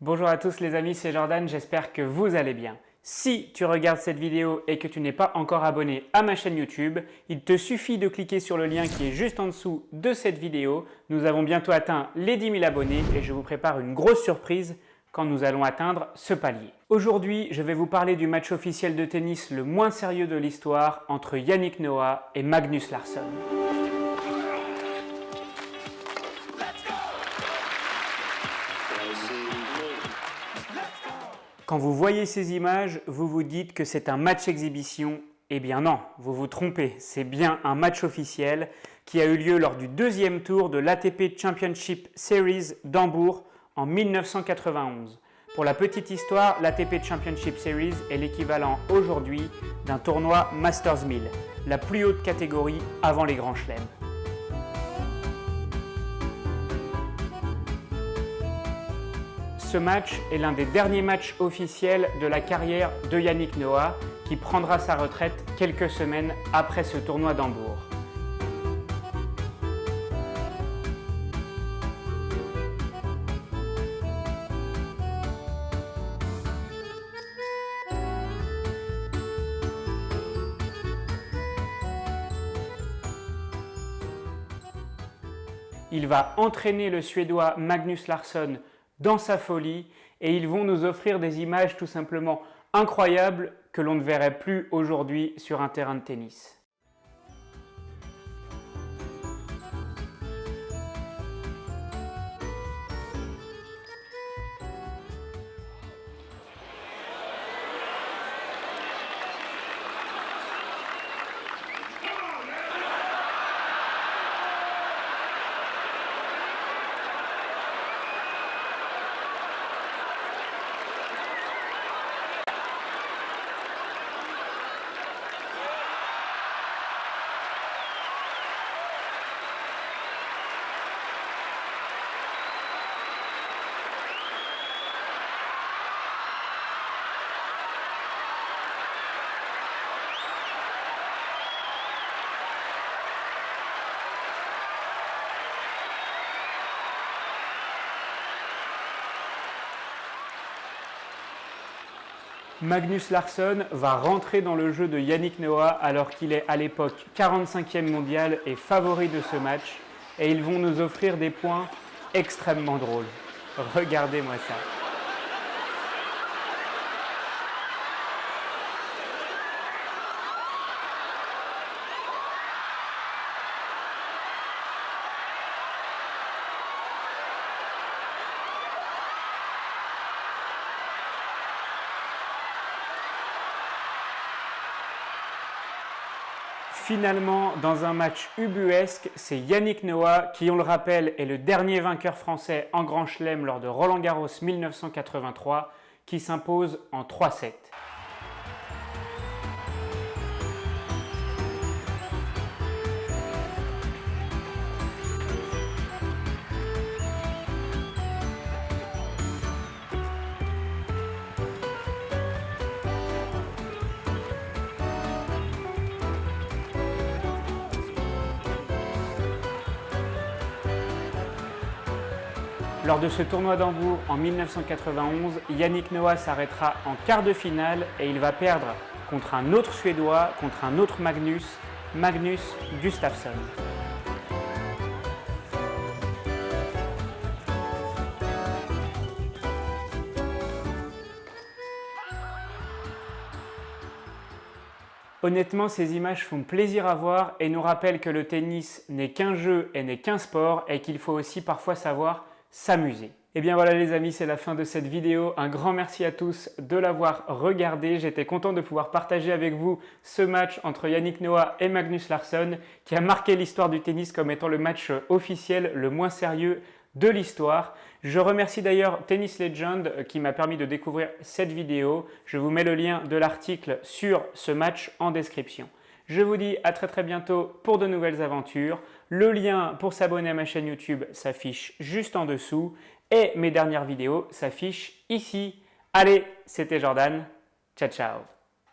Bonjour à tous les amis, c'est Jordan, j'espère que vous allez bien. Si tu regardes cette vidéo et que tu n'es pas encore abonné à ma chaîne YouTube, il te suffit de cliquer sur le lien qui est juste en dessous de cette vidéo. Nous avons bientôt atteint les 10 000 abonnés et je vous prépare une grosse surprise quand nous allons atteindre ce palier. Aujourd'hui, je vais vous parler du match officiel de tennis le moins sérieux de l'histoire entre Yannick Noah et Magnus Larsson. Quand vous voyez ces images, vous vous dites que c'est un match exhibition. Eh bien non, vous vous trompez, c'est bien un match officiel qui a eu lieu lors du deuxième tour de l'ATP Championship Series d'Hambourg en 1991. Pour la petite histoire, l'ATP Championship Series est l'équivalent aujourd'hui d'un tournoi Masters 1000, la plus haute catégorie avant les grands chelems. Ce match est l'un des derniers matchs officiels de la carrière de Yannick Noah qui prendra sa retraite quelques semaines après ce tournoi d'Hambourg. Il va entraîner le Suédois Magnus Larsson dans sa folie et ils vont nous offrir des images tout simplement incroyables que l'on ne verrait plus aujourd'hui sur un terrain de tennis. Magnus Larsson va rentrer dans le jeu de Yannick Noah alors qu'il est à l'époque 45e mondial et favori de ce match et ils vont nous offrir des points extrêmement drôles. Regardez-moi ça. Finalement, dans un match ubuesque, c'est Yannick Noah qui, on le rappelle, est le dernier vainqueur français en Grand Chelem lors de Roland-Garros 1983, qui s'impose en 3-7. Lors de ce tournoi d'Hambourg en 1991, Yannick Noah s'arrêtera en quart de finale et il va perdre contre un autre Suédois, contre un autre Magnus Gustafsson. Honnêtement, ces images font plaisir à voir et nous rappellent que le tennis n'est qu'un jeu et n'est qu'un sport et qu'il faut aussi parfois savoir s'amuser. Et bien voilà les amis, c'est la fin de cette vidéo. Un grand merci à tous de l'avoir regardé. J'étais content de pouvoir partager avec vous ce match entre Yannick Noah et Magnus Larsson qui a marqué l'histoire du tennis comme étant le match officiel le moins sérieux de l'histoire. Je remercie d'ailleurs Tennis Legend qui m'a permis de découvrir cette vidéo. Je vous mets le lien de l'article sur ce match en description. Je vous dis à très bientôt pour de nouvelles aventures. Le lien pour s'abonner à ma chaîne YouTube s'affiche juste en dessous et mes dernières vidéos s'affichent ici. Allez, c'était Jordan. Ciao, ciao.